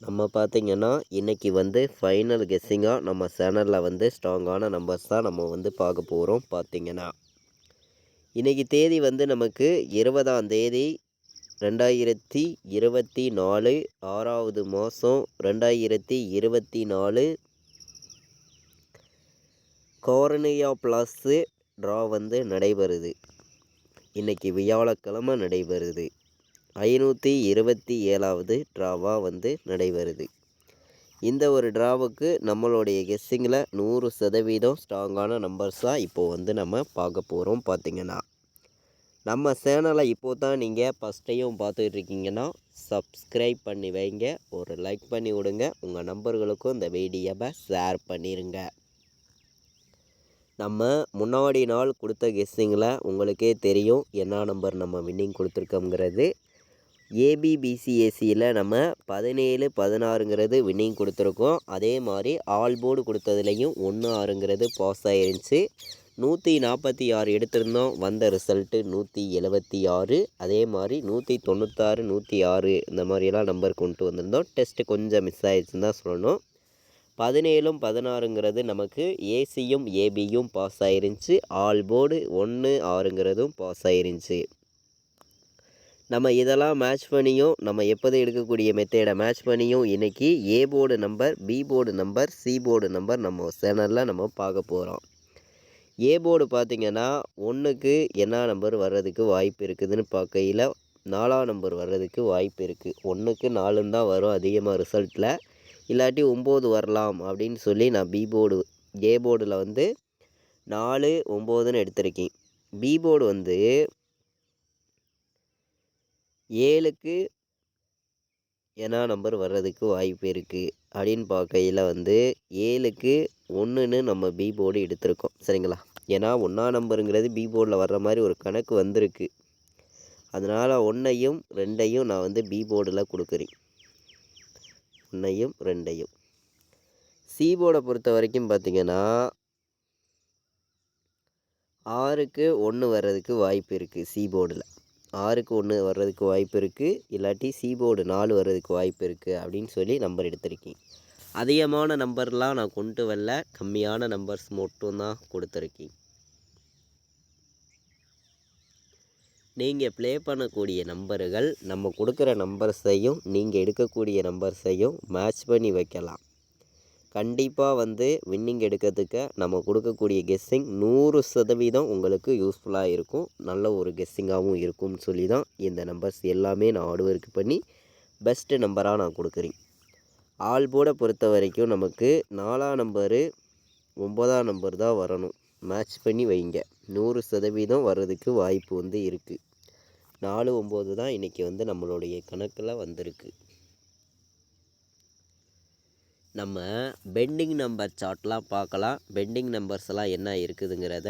நம்ம பார்த்தீங்கன்னா, இன்னைக்கு வந்து ஃபைனல் கெஸ்ஸிங்கா நம்ம சேனல்ல வந்து ஸ்ட்ராங்கான நம்பர்ஸ் தான் நம்ம வந்து பார்க்க போறோம் பார்த்தீங்கன்னா. இன்னைக்கு தேதி வந்து நமக்கு 20ஆம் தேதி 2024 6வது மாதம் 2024 கார்னியா பிளாஸு ட்ரா வந்து நடைபெறுது. இன்னைக்கு வியாழக்கிழமை நடைபெறுது. 527வது ட்ராவாக வந்து நடைபெறுது. இந்த ஒரு ட்ராவுக்கு நம்மளுடைய கெஸ்ஸிங்கில் 100% ஸ்ட்ராங்கான நம்பர்ஸாக இப்போது வந்து நம்ம பார்க்க போகிறோம் பார்த்தீங்கன்னா. நம்ம சேனலை இப்போது தான் நீங்கள் ஃபஸ்ட் டைம் பார்த்துட்டு இருக்கீங்கன்னா சப்ஸ்கிரைப் பண்ணி வைங்க, ஒரு லைக் பண்ணி விடுங்க, உங்கள் நம்பர்களுக்கும் இந்த வீடியோவை ஷேர் பண்ணிடுங்க. நம்ம முன்னாடி நாள் கொடுத்த கெஸ்ஸிங்கில் உங்களுக்கே தெரியும் என்ன நம்பர் நம்ம வின்னிங் கொடுத்துருக்கோங்கிறது. ஏபிபிசிஎஸ்சியில் நம்ம 17 16ங்கிறது வின்னிங் கொடுத்துருக்கோம். அதே மாதிரி ஆல் போர்டு கொடுத்ததுலேயும் 1 6ங்கிறது பாஸ் ஆயிருந்துச்சு. 146 எடுத்திருந்தோம், வந்த ரிசல்ட்டு 176. அதே மாதிரி 196 106 இந்த மாதிரியெல்லாம் நம்பர் கொண்டு வந்திருந்தோம். டெஸ்ட்டு கொஞ்சம் மிஸ் ஆயிடுச்சுன்னு தான் சொல்லணும். 17 16ங்கிறது நமக்கு ஏசியும் ஏபியும் பாஸ் ஆயிருந்துச்சு. ஆல் போர்டு 1 6ங்கிறதும் பாஸ் ஆயிருந்துச்சு. நம்ம இதெல்லாம் மேட்ச் பண்ணியும் நம்ம எப்போதும் எடுக்கக்கூடிய மெத்தேடை மேட்ச் பண்ணியும் இன்றைக்கி A board number, B board number, C board number நம்ம சேனலில் நம்ம பார்க்க போகிறோம். ஏ போர்டு பார்த்திங்கன்னா 1க்கு என்ன நம்பர் வர்றதுக்கு வாய்ப்பு இருக்குதுன்னு பார்க்கையில் 4ஆம் நம்பர் வர்றதுக்கு வாய்ப்பு இருக்குது. 1க்கு 4ன்னு தான் வரும் அதிகமாக ரிசல்ட்டில், இல்லாட்டி 9 வரலாம் அப்படின்னு சொல்லி நான் ஏ போர்டில் வந்து 4 9ன்னு எடுத்திருக்கேன். பி போர்டு வந்து 7க்கு என்ன நம்பர் வர்றதுக்கு வாய்ப்பு இருக்குது அப்படின்னு பார்க்கையில் வந்து 7க்கு 1ன்னு நம்ம பி போர்டு எடுத்திருக்கோம். சரிங்களா? ஏன்னா 1ஆம் நம்பருங்கிறது பி போர்டில் வர்ற மாதிரி ஒரு கணக்கு வந்திருக்கு. அதனால் 1ஐயும் 2ஐயும் நான் வந்து பி போர்டில் கொடுக்குறேன். 1ஐயும் 2ஐயும். சி போர்டை பொறுத்த வரைக்கும் பார்த்திங்கன்னா 6க்கு 1 வர்றதுக்கு வாய்ப்பு இருக்குது. சி போர்டில் 6க்கு 1 வர்றதுக்கு வாய்ப்பு இருக்குது, இல்லாட்டி சி போர்டு 4 வர்றதுக்கு வாய்ப்பு இருக்குது அப்படின்னு சொல்லி நம்பர் எடுத்திருக்கேன். அதிகமான நம்பர்லாம் நான் கொண்டு வரல, கம்மியான நம்பர்ஸ் மட்டும்தான் கொடுத்துருக்கேன். நீங்கள் ப்ளே பண்ணக்கூடிய நம்பர்கள் நம்ம கொடுக்குற நம்பர்ஸையும் நீங்கள் எடுக்கக்கூடிய நம்பர்ஸையும் மேட்ச் பண்ணி வைக்கலாம். கண்டிப்பாக வந்து வின்னிங் எடுக்கிறதுக்கு நம்ம கொடுக்கக்கூடிய கெஸ்ஸிங் 100% உங்களுக்கு யூஸ்ஃபுல்லாக இருக்கும். நல்ல ஒரு கெஸ்ஸிங்காகவும் இருக்கும்னு சொல்லி தான் இந்த நம்பர்ஸ் எல்லாமே நான் ஹார்ட் ஒர்க் பண்ணி பெஸ்ட்டு நம்பராக நான் கொடுக்குறேன். ஆல் போர்டை பொறுத்த வரைக்கும் நமக்கு 4ஆம் நம்பரு 9ஆம் நம்பர் தான் வரணும். மேட்ச் பண்ணி வைங்க. 100% வர்றதுக்கு வாய்ப்பு வந்து இருக்குது. 4 9 தான் இன்றைக்கி வந்து நம்மளுடைய கணக்கில் வந்திருக்கு. நம்ம பெண்டிங் நம்பர் சார்ட்லாம் பார்க்கலாம். பெண்டிங் நம்பர்ஸ் எல்லாம் என்ன இருக்குதுங்கிறத,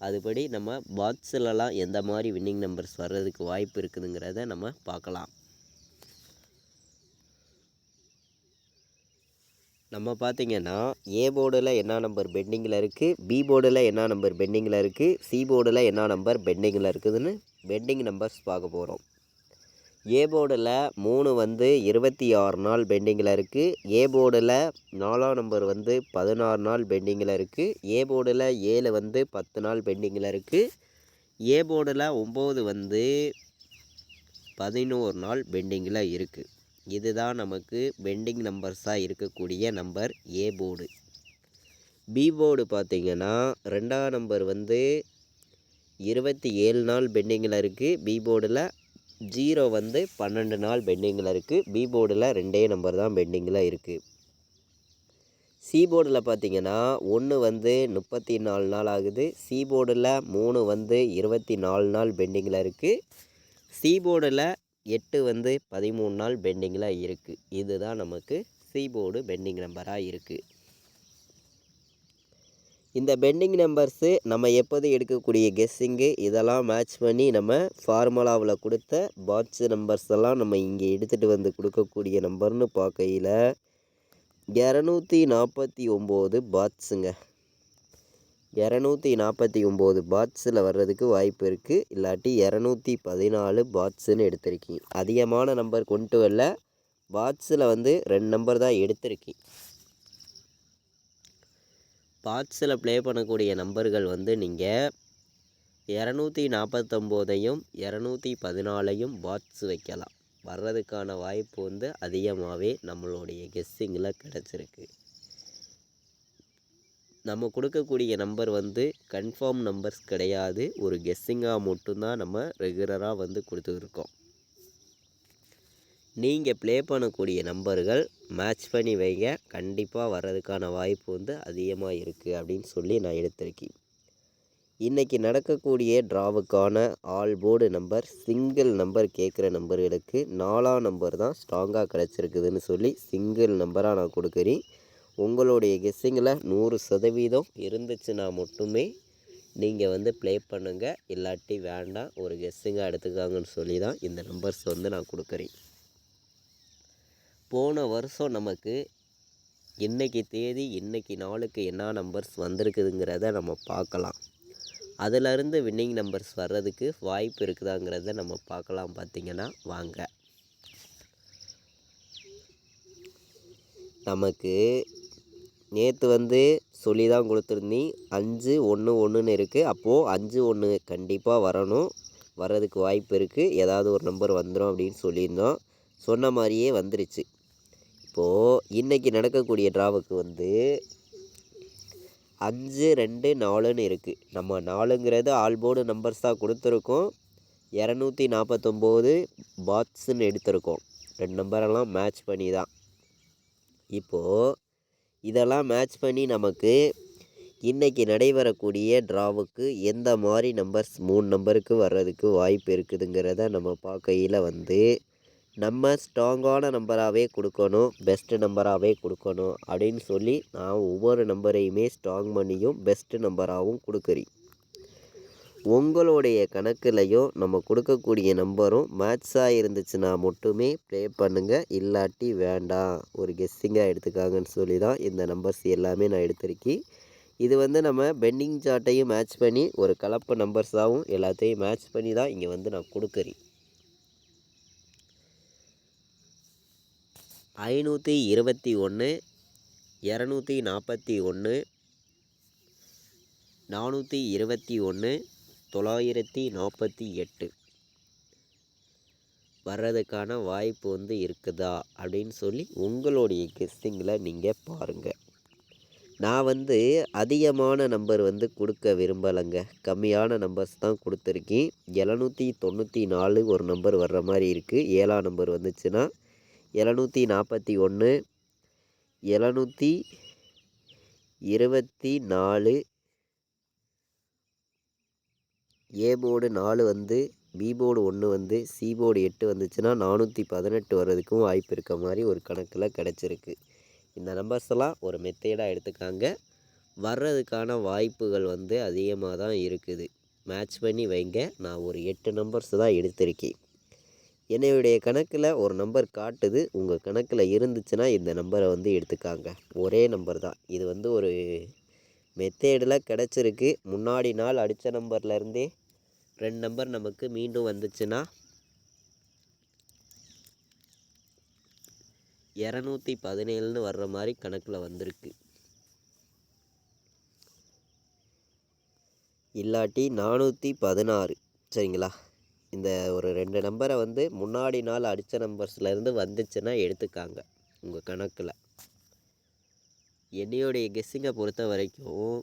அதுபடி நம்ம பாக்ஸிலலாம் எந்த மாதிரி வின்னிங் நம்பர்ஸ் வர்றதுக்கு வாய்ப்பு இருக்குதுங்கிறத நம்ம பார்க்கலாம். நம்ம பார்த்திங்கன்னா ஏ போர்டில் என்ன நம்பர் பெண்டிங்கில் இருக்குது, பி போர்டில் என்ன நம்பர் பெண்டிங்கில் இருக்குது, சி போர்டில் என்ன நம்பர் பெண்டிங்கில் இருக்குதுன்னு பெண்டிங் நம்பர்ஸ் பார்க்க போகிறோம். ஏ போர்டில் 3 வந்து 26 நாள் பெண்டிங்கில் இருக்குது. ஏ போர்டில் 4ஆம் நம்பர் வந்து 16 நாள் பெண்டிங்கில் இருக்குது. ஏ போர்டில் 7 வந்து 10 நாள் பெண்டிங்கில் இருக்குது. ஏ போர்டில் 9 வந்து 11 நாள் பெண்டிங்கில் இருக்குது. இதுதான் நமக்கு பெண்டிங் நம்பர்ஸாக இருக்கக்கூடிய number A board. B board பார்த்திங்கன்னா 2ஆம் நம்பர் வந்து 27 நாள் பெண்டிங்கில் இருக்குது. பி போர்டில் 0 வந்து 12 நாள் பெண்டிங்கில் இருக்குது. பி போர்டில் 2 நம்பர் தான் பெண்டிங்கில் இருக்குது. சி போர்டில் பார்த்திங்கன்னா 1 வந்து 34 நாள் ஆகுது. சி போர்டில் 3 வந்து 24 நாள் பெண்டிங்கில் இருக்குது. சி போர்டில் 8 வந்து 13 நாள் பெண்டிங்கில் இருக்குது. இதுதான் நமக்கு சி போர்டு பெண்டிங் நம்பராக இருக்குது. இந்த பெண்டிங் நம்பர்ஸு நம்ம எப்போது எடுக்கக்கூடிய கெஸ்ஸிங்கு இதெல்லாம் மேட்ச் பண்ணி நம்ம ஃபார்முலாவில் கொடுத்த பாட்ஸ் நம்பர்ஸ் எல்லாம் நம்ம இங்கே எடுத்துகிட்டு வந்து கொடுக்கக்கூடிய நம்பர்னு பார்க்கையில் 249 பாட்ஸுங்க. 249 பாட்ஸில் வர்றதுக்கு வாய்ப்பு இருக்குது, இல்லாட்டி 214 பாட்ஸுன்னு எடுத்திருக்கீங்க. அதிகமான நம்பர் கொண்டு வரல, பாட்ஸில் வந்து 2 நம்பர் தான் எடுத்திருக்கேன். பாட்ஸில் ப்ளே பண்ணக்கூடிய நம்பர்கள் வந்து நீங்கள் 249ஐயும் 214ஐயும் பாட்ஸ் வைக்கலாம். வர்றதுக்கான வாய்ப்பு வந்து அதிகமாகவே நம்மளுடைய கெஸ்ஸிங்கில் கிடச்சிருக்கு. நம்ம கொடுக்கக்கூடிய நம்பர் வந்து கன்ஃபார்ம் நம்பர்ஸ் கிடையாது, ஒரு கெஸ்ஸிங்காக மட்டும்தான் நம்ம ரெகுலராக வந்து கொடுத்துருக்கோம். நீங்கள் ப்ளே பண்ணக்கூடிய நம்பர்கள் மேட்ச் பண்ணி வைங்க, கண்டிப்பாக வர்றதுக்கான வாய்ப்பு வந்து அதிகமாக இருக்குது அப்படின்னு சொல்லி நான் எடுத்திருக்கேன். இன்றைக்கி நடக்கக்கூடிய ட்ராவுக்கான all board number single number கேட்குற நம்பர்களுக்கு 4ஆம் நம்பர் தான் ஸ்ட்ராங்காக கிடச்சிருக்குதுன்னு சொல்லி சிங்கிள் நம்பராக நான் கொடுக்குறேன். உங்களுடைய கெஸ்ஸிங்கில் 100% இருந்துச்சுன்னா மட்டுமே நீங்கள் வந்து ப்ளே பண்ணுங்கள், இல்லாட்டி வேண்டாம், ஒரு கெஸ்ஸிங்காக எடுத்துக்காங்கன்னு சொல்லி தான் இந்த நம்பர்ஸ் வந்து நான் கொடுக்குறேன். போன வருஷம் நமக்கு இன்றைக்கி தேதி இன்றைக்கி நாளுக்கு என்ன நம்பர்ஸ் வந்திருக்குதுங்கிறத நம்ம பார்க்கலாம். அதிலிருந்து வின்னிங் நம்பர்ஸ் வர்றதுக்கு வாய்ப்பு இருக்குதாங்கிறத நம்ம பார்க்கலாம். பார்த்திங்கன்னா வாங்க, நமக்கு நேற்று வந்து சொல்லி தான் கொடுத்துருந்தேன் 5-1-1ன்னு இருக்குது. அப்போது 5-1 கண்டிப்பாக வரணும், வர்றதுக்கு வாய்ப்பு இருக்குது, ஏதாவது ஒரு நம்பர் வந்துடும் அப்படின்னு சொல்லியிருந்தோம். சொன்ன மாதிரியே வந்துருச்சு. இப்போது இன்றைக்கி நடக்கக்கூடிய ட்ராவுக்கு வந்து 5-2-4ன்னு இருக்குது. நம்ம 4ங்கிறது ஆல்போர்டு நம்பர்ஸ் தான் கொடுத்துருக்கோம். 249 பாட்ஸுன்னு எடுத்திருக்கோம். 2 நம்பரெல்லாம் மேட்ச் பண்ணி தான். இப்போது இதெல்லாம் மேட்ச் பண்ணி நமக்கு இன்றைக்கி நடைபெறக்கூடிய ட்ராவுக்கு எந்த மாதிரி நம்பர்ஸ் 3 நம்பருக்கு வர்றதுக்கு வாய்ப்பு இருக்குதுங்கிறத நம்ம பார்க்கையில் வந்து நம்ம ஸ்ட்ராங்கான நம்பராகவே கொடுக்கணும், பெஸ்ட்டு நம்பராகவே கொடுக்கணும் அப்படின்னு சொல்லி நான் ஒவ்வொரு நம்பரையுமே ஸ்ட்ராங் பண்ணியும் பெஸ்ட்டு நம்பராகவும் கொடுக்குறேன். உங்களுடைய கணக்குலையும் நம்ம கொடுக்கக்கூடிய நம்பரும் மேட்சாக இருந்துச்சுன்னா மட்டுமே ப்ளே பண்ணுங்கள், இல்லாட்டி வேண்டாம், ஒரு கெஸ்ஸிங்காக எடுத்துக்காங்கன்னு சொல்லி தான் இந்த நம்பர்ஸ் எல்லாமே நான் எடுத்திருக்கேன். இது வந்து நம்ம பெண்டிங் சார்ட்டையும் மேட்ச் பண்ணி ஒரு கலப்பு நம்பர்ஸாகவும் எல்லாத்தையும் மேட்ச் பண்ணி தான் இங்கே வந்து நான் கொடுக்குறேன். 521, 241, 421, 948 வர்றதுக்கான வாய்ப்பு வந்து இருக்குதா அப்படின்னு சொல்லி உங்களுடைய கெஸ்ஸிங்கில் நீங்கள் பாருங்கள். நான் வந்து அதிகமான நம்பர் வந்து கொடுக்க விரும்பலைங்க, கம்மியான நம்பர்ஸ் தான் கொடுத்துருக்கேன். 794 ஒரு நம்பர் வர்ற மாதிரி இருக்குது. 7ஆம் நம்பர் வந்துச்சுன்னா 741, 724, ஏ போர்டு 4 வந்து, பி போர்டு 1 வந்து, சி போர்டு 8 வந்துச்சுன்னா 418 வர்றதுக்கும் வாய்ப்பு இருக்க மாதிரி ஒரு கணக்கில் கிடச்சிருக்கு. இந்த நம்பர்ஸ் எல்லாம் ஒரு மெத்தேடாக எடுத்துக்காங்க, வர்றதுக்கான வாய்ப்புகள் வந்து அதிகமாக தான் இருக்குது. மேட்ச் பண்ணி வைங்க. நான் ஒரு 8 நம்பர்ஸ் தான் எடுத்திருக்கேன். என்னுடைய கணக்கில் ஒரு நம்பர் காட்டுது, உங்கள் கணக்கில் இருந்துச்சுன்னா இந்த நம்பரை வந்து எடுத்துக்காங்க. ஒரே நம்பர் தான் இது, வந்து ஒரு மெத்தேடில் கிடச்சிருக்கு. முன்னாடி நாள் அடித்த நம்பர்லேருந்தே 2 நம்பர் நமக்கு மீண்டும் வந்துச்சுன்னா 217ன்னு வர்ற மாதிரி கணக்கில் வந்திருக்கு. இல்லாட்டி 416, சரிங்களா? இந்த ஒரு 2 நம்பரை வந்து முன்னாடி நாள் அடித்த நம்பர்ஸ்லேருந்து வந்துச்சுன்னா எடுத்துக்காங்க உங்கள் கணக்கில். என்னையோடைய கெஸ்ஸிங்கை பொறுத்த வரைக்கும்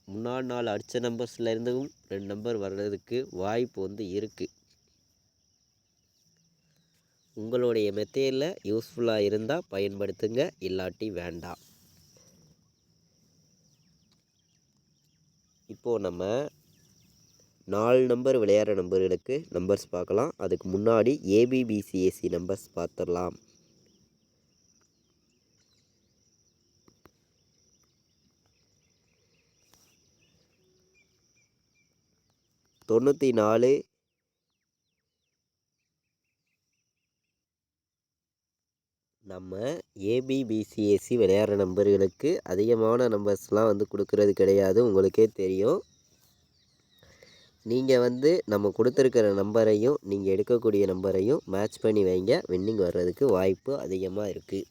முன்னாடி நாள் அடித்த நம்பர்ஸ்லேருந்தும் 2 நம்பர் வர்றதுக்கு வாய்ப்பு வந்து இருக்குது. உங்களுடைய மெத்தேடில் யூஸ்ஃபுல்லாக இருந்தால் பயன்படுத்துங்க, இல்லாட்டி வேண்டாம். இப்போது நம்ம 4 நம்பர் விளையாடுற நம்பர்களுக்கு நம்பர்ஸ் பார்க்கலாம். அதுக்கு முன்னாடி ஏபிபிசிஎஸ்சி நம்பர்ஸ் பார்த்துடலாம். 94, நம்ம ஏபிபிசிஎஸ்சி விளையாடுற நம்பர்களுக்கு அதிகமான நம்பர்ஸ்லாம் வந்து கொடுக்கறது கிடையாது, உங்களுக்கே தெரியும். நீங்கள் வந்து நம்ம கொடுத்துருக்கிற நம்பரையும் நீங்கள் எடுக்கக்கூடிய நம்பரையும் மேட்ச் பண்ணி வைங்க. வின்னிங் வர்றதுக்கு வாய்ப்பு அதிகமாக இருக்குது.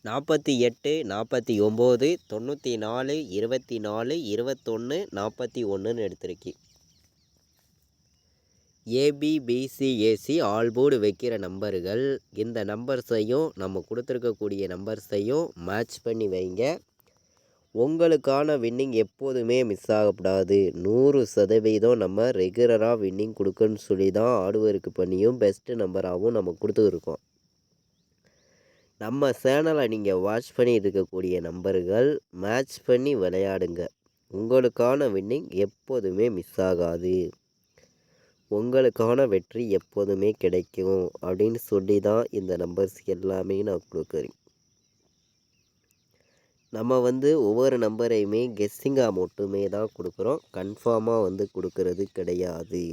48 49 94 24 21 41ன்னு எடுத்திருக்கி. ஏபிபிசிஏசி ஆல்போர்டு வைக்கிற நம்பர்கள் இந்த நம்பர்ஸையும் நம்ம கொடுத்துருக்கக்கூடிய நம்பர்ஸையும் மேட்ச் பண்ணி வைங்க. உங்களுக்கான வின்னிங் எப்போதுமே மிஸ் ஆகக்கூடாது. 100% நம்ம ரெகுலராக வின்னிங் கொடுக்குன்னு சொல்லி தான் ஹார்ட் ஒர்க் பண்ணியும் பெஸ்ட்டு நம்பராகவும் நம்ம கொடுத்துருக்கோம். நம்ம சேனலை நீங்கள் வாட்ச் பண்ணி இருக்கக்கூடிய நம்பர்கள் மேட்ச் பண்ணி விளையாடுங்க. உங்களுக்கான வின்னிங் எப்போதுமே மிஸ் ஆகாது. உங்களுக்கான வெற்றி எப்போதுமே கிடைக்கும் அப்படின்னு சொல்லி தான் இந்த நம்பர்ஸ் எல்லாமே நான் கொடுக்குறேன். நம்ம வந்து ஒவ்வொரு நம்பரையுமே கெஸ்ஸிங்காக மட்டுமே தான் கொடுக்குறோம். கன்ஃபார்மாக வந்து கொடுக்கறது கிடையாது.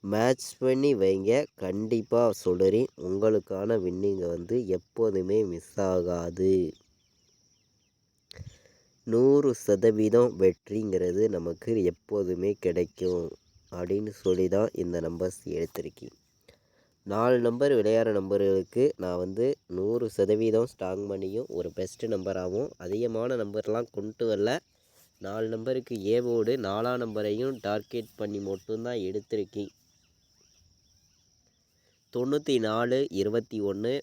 மேட்ச் பண்ணி வைங்க. கண்டிப்பாக சொல்கிறேன், உங்களுக்கான வின்னிங்கை வந்து எப்போதுமே மிஸ் ஆகாது. 100% வெற்றிங்கிறது நமக்கு எப்போதுமே கிடைக்கும் அப்படின்னு சொல்லி தான் இந்த நம்பர்ஸ் எடுத்திருக்கேன். 4 நம்பர் விளையாடுற நம்பர்களுக்கு நான் வந்து 100% ஸ்ட்ராங் பண்ணியும் ஒரு பெஸ்ட்டு நம்பராகவும் அதிகமான நம்பர்லாம் கொண்டு வரல. 4 நம்பருக்கு ஏவோடு 4ஆம் நம்பரையும் டார்கெட் பண்ணி மட்டும்தான் எடுத்திருக்கேன். 94 21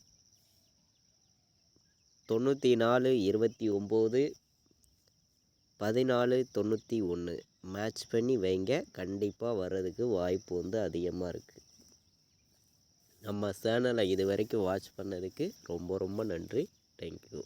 94 29 14 91 மேட்ச் பண்ணி வைங்க. கண்டிப்பாக வர்றதுக்கு வாய்ப்பு வந்து அதிகமாக இருக்குது. நம்ம சேனலை இது வரைக்கும் வாட்ச் பண்ணதுக்கு ரொம்ப ரொம்ப நன்றி. தேங்க்யூ.